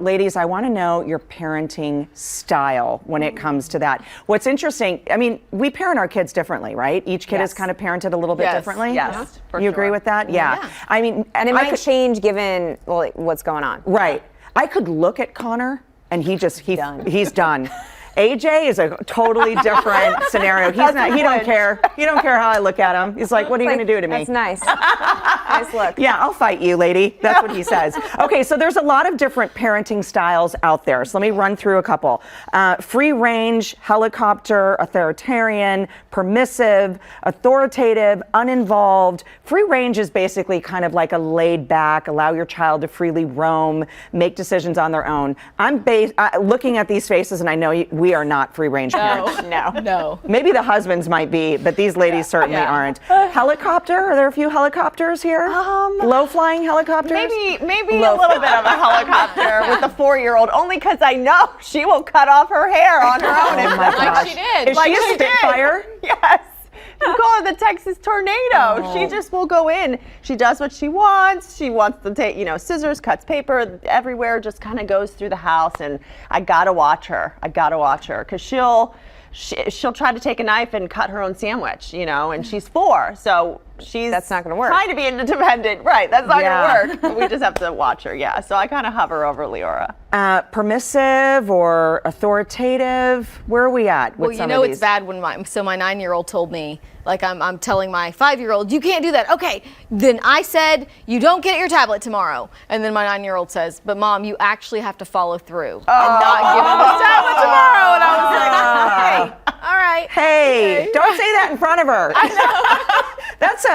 Ladies, I want to know your parenting style when it comes to that. What's interesting, I mean, we parent our kids differently, right? Each kid is kind of parented a little bit differently. Yes, you agree with that? Yeah. I mean, and it might change given what's going on. Right. I could look at Connor and he's done. AJ is a totally different scenario. He don't care. He don't care how I look at him. He's like, what are you going to do to me? That's nice. Nice look. Yeah, I'll fight you, lady. That's what he says. Okay, so there's a lot of different parenting styles out there. So let me run through a couple. Free range, helicopter, authoritarian, permissive, authoritative, uninvolved. Free range is basically kind of like a laid back, allow your child to freely roam, make decisions on their own. I'm looking at these faces and I know we are not free range parents. No. Maybe the husbands might be, but these ladies certainly aren't. Helicopter? Are there a few helicopters here? Low flying helicopters? Maybe a little bit of a helicopter with a 4-year-old, only because I know she will cut off her hair on her own. Oh my gosh. Like she did. Is she a Spitfire? Yes. You call her the Texas tornado. She just will go in. She does what she wants. She wants to take, scissors, cuts paper everywhere, just kind of goes through the house. And I gotta watch her. Because she'll try to take a knife and cut her own sandwich, and she's 4. So that's not going to work. Trying to be independent. Right. That's not going to work. We just have to watch her. Yeah. So I kind of hover over Leora. Permissive or authoritative? Where are we at? Well, it's bad when my 9-year-old told me, like I'm telling my 5-year-old, you can't do that. Okay. Then I said, you don't get your tablet tomorrow. And then my 9-year-old says, but Mom, you actually have to follow through and not give him the tablet tomorrow. And I was like, okay, all right. Hey, don't say that in front of her. I know. That's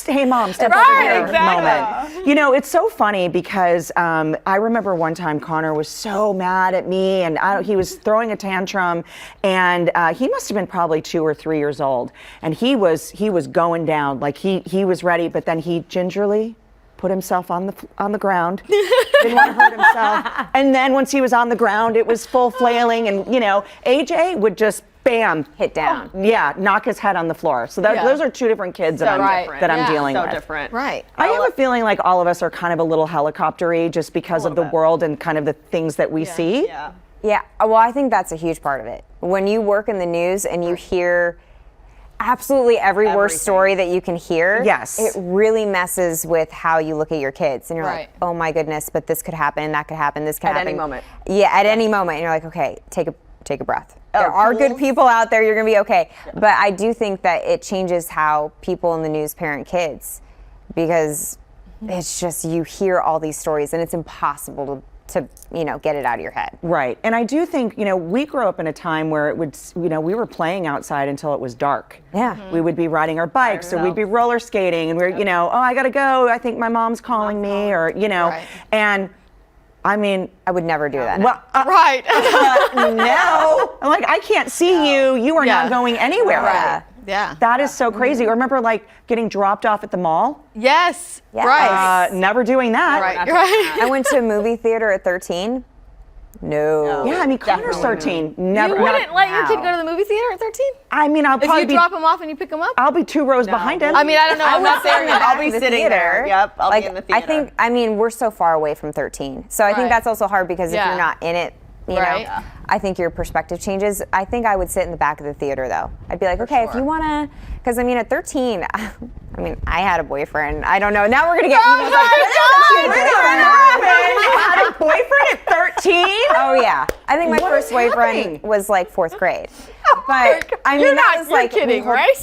hey Mom, step over here moment. It's so funny because I remember one time Connor was so mad at me and he was throwing a tantrum and he must have been probably 2 or 3 years old and he was going down like he was ready, but then he gingerly put himself on the ground, didn't want to hurt himself, and then once he was on the ground it was full flailing and AJ would just bam, hit down. Knock his head on the floor. So those are 2 different kids that I'm dealing with. So different. Right. I have a feeling like all of us are kind of a little helicopter-y just because of the world and kind of the things that we see. Yeah. Well, I think that's a huge part of it. When you work in the news and you hear absolutely every worst story that you can hear, it really messes with how you look at your kids. And you're like, oh my goodness, but this could happen and that could happen, this could happen. At any moment. Yeah, at any moment. And you're like, okay, take a breath. There are good people out there. You're going to be okay. But I do think that it changes how people in the news parent kids because it's just you hear all these stories and it's impossible to get it out of your head. Right. And I do think, we grew up in a time where it would, we were playing outside until it was dark. Yeah. We would be riding our bikes or we'd be roller skating and we're, oh, I got to go. I think my mom's calling me or, and I mean, I would never do that. Well, right. No. I'm like, I can't see you. You are not going anywhere. Right. Yeah. That is so crazy. Or remember getting dropped off at the mall? Yes. Right. Never doing that. Right. I went to a movie theater at 13. No. Yeah, I mean, Connor's 13. Never. You wouldn't let your kid go to the movie theater at 13? I mean, If you drop him off and you pick him up? I'll be 2 rows behind him. I mean, I don't know. I'm not saying that. I'll be sitting there. Yep, I'll be in the theater. I think we're so far away from 13. So I think that's also hard because if you're not in it, you know, I think your perspective changes. I think I would sit in the back of the theater though. I'd be like, okay, if you want to, because I mean, at 13, I I had a boyfriend. I don't know. Now we're going to get emails You had a boyfriend at 13? Oh, yeah. I think my first boyfriend was like 4th grade. But I mean, you're kidding, right?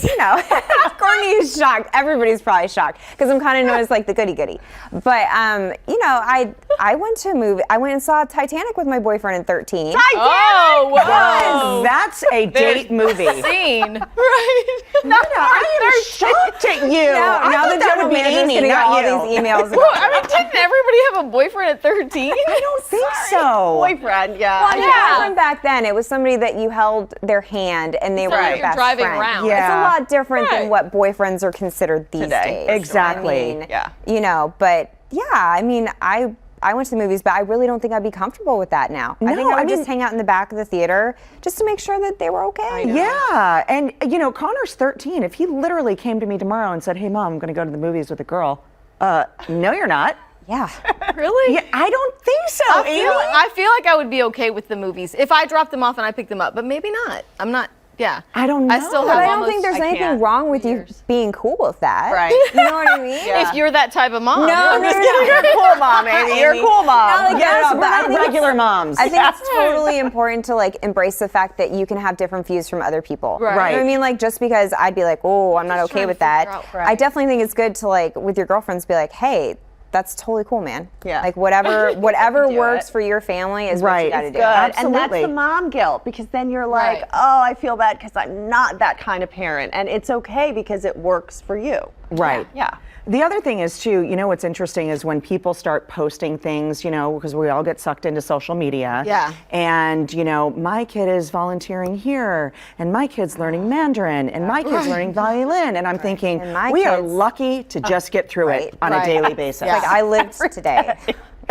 Courtney is shocked. Everybody's probably shocked because I'm kind of known as like the goody-goody. But I went to a movie. I went and saw Titanic with my boyfriend at 13. Titanic! Oh, wow. That's a date movie. Scene. Right. I am shocked at you. Now the that would be Amy, not you. These emails. Well, I mean, didn't everybody have a boyfriend at 13? I don't think so. Boyfriend, yeah. Well, yeah. Back then, it was somebody that you held their hand and they were your best driving friend. around. Yeah. It's a lot different than what boyfriends are considered these days. Exactly. I mean, but yeah, I mean, I went to the movies, but I really don't think I'd be comfortable with that now. I think I would just hang out in the back of the theater just to make sure that they were okay. Yeah, and Connor's 13. If he literally came to me tomorrow and said, "Hey, Mom, I'm going to go to the movies with a girl," no, you're not. Yeah. Really? Yeah, I don't think so. I feel like I would be okay with the movies if I dropped them off and I picked them up, but maybe not. I'm not. Yeah. I don't I know. still But have I don't almost, think there's I anything can't. wrong with you being cool with that. Right. You know what I mean? Yeah. if you're that type of mom. No, I'm no, just no, kidding. You're a cool mom, Amy. You're a cool mom. Not like Yes, that, we're but I not think regular moms. I think it's totally important to like embrace the fact that you can have different views from other people. Right. You know what I mean? Like just because I'd be like, oh, I'm not Just okay trying with to figure that. out. Right. I definitely think it's good to like with your girlfriends be like, hey, that's totally cool, man. Yeah. Like whatever Do works it. for your family is what Right. you got to do. Good. And that's Absolutely. the mom guilt because then you're like, Right. oh, I feel bad because I'm not that kind of parent. And it's okay because it works for you. Right. Yeah. The other thing is too, you know what's interesting is when people start posting things, you know, because we all get sucked into social media. Yeah. And, you know, my kid is volunteering here and my kid's learning Mandarin and my kid's learning violin. And I'm thinking, And my we are kids- lucky to just get through right. it on a Right. daily basis. Like I lived today.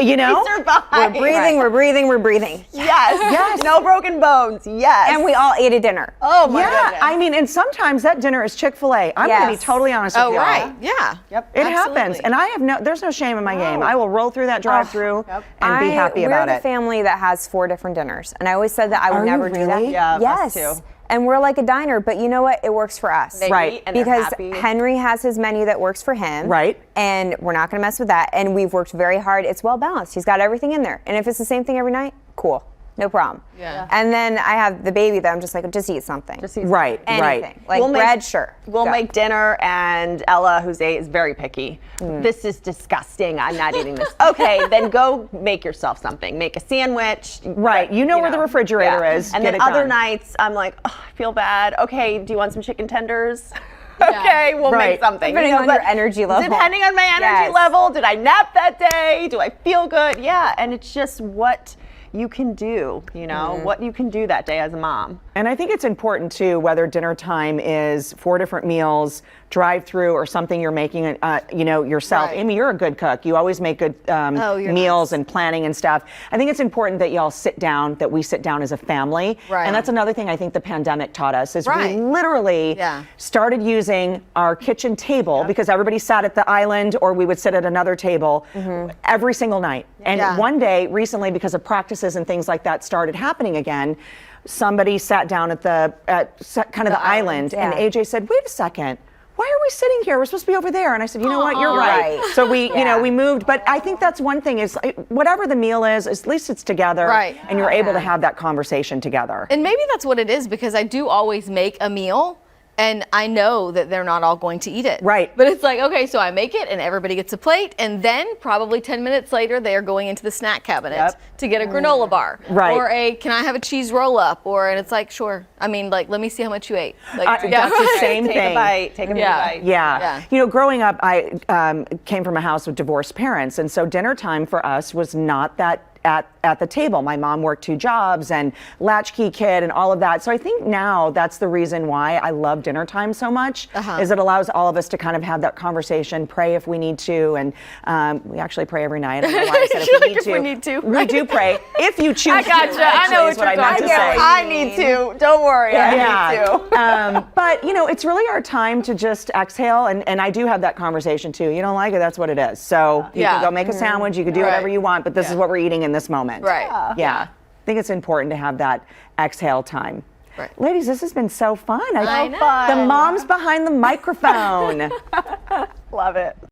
You know? We survived. We're breathing, we're breathing, we're breathing. Yes. Yes. No broken bones. Yes. And we all ate a dinner. Oh my Yeah, goodness. I mean, and sometimes that dinner is Chick-fil-A. I'm going to be Yes. totally honest with Oh, you. right. Yeah. Yep. It Absolutely. happens, and I have there's no shame in my game. I will roll through that drive-through Yep. and be happy about we're it. the family that has 4 different dinners, and I always said that I would Are you never do that. really? Yeah, us yes. too. And we're like a diner, but you know what? It works for us. They Right. eat and they're Because happy. Henry has his menu that works for him. Right. And we're not going to mess with that. And we've worked very hard. It's well balanced. He's got everything in there. And if it's the same thing every night, cool. No problem. Yeah. And then I have the baby that I'm just like, just eat something. Just eat Right, Anything. right. Like We'll make- bread, sure. We'll Go. make dinner, and Ella, who's 8, is very picky. This is disgusting. I'm not eating this. Okay, then go make yourself something. Make a sandwich. Right, you know where the refrigerator is. And Get then it other done. nights, I'm like, oh, I feel bad. Okay, do you want some chicken tenders? Okay, we'll Right. make something. Depending on but your energy level. Depending on my energy Yes. level, did I nap that day? Do I feel good? Yeah, and it's just what you can do, you know, what you can do that day as a mom. And I think it's important too, whether dinner time is 4 different meals, drive-through, or something you're making, you know, yourself. Right. Amy, you're a good cook. You always make good you're meals and planning and stuff. I think it's important that y'all sit down, that we sit down as a family. Right. And that's another thing I think the pandemic taught us is Right. we literally Yeah. started using our kitchen table because everybody sat at the island or we would sit at another table every single night. And Yeah. one day recently, because of practices and things like that started happening again, somebody sat down at kind of the island, and yeah. AJ said, "Wait a second, why are we sitting here? We're supposed to be over there." And I said, "You know what? You're right." Right. So we, you know, Yeah. we moved. But I think that's one thing is whatever the meal is, at least it's together, Right. and you're able to have that conversation together. And maybe that's what it is because I do always make a meal and I know that they're not all going to eat it. Right. But it's like, okay, so I make it and everybody gets a plate and then probably 10 minutes later they are going into the snack cabinet Yep. to get a granola bar. Right. Or can I have a cheese roll up? And it's like, sure. I mean, like, let me see how much you ate. Like, That's the same Take thing. a bite. Take a Yeah. bite. Yeah. Yeah. You know, growing up, I came from a house with divorced parents, and so dinner time for us was not that at the table. My mom worked 2 jobs and latchkey kid and all of that. So I think now that's the reason why I love dinner time so much, is it allows all of us to kind of have that conversation, pray if we need to, and we actually pray every night. I don't know why I said You're like, if if we need to. We do pray if you choose I gotcha. to. I actually, know is what what I you're meant to talking say. about. I need to. Don't worry. I need to. But you know, it's really our time to just exhale, and I do have that conversation too. You don't like it, that's what it is. So you Yeah. can go make a sandwich, you can do Right. whatever you want, but this is what we're eating in this moment. Right. Yeah. I think it's important to have that exhale time. Right. Ladies, this has been so fun. I know. The moms behind the microphone. Love it.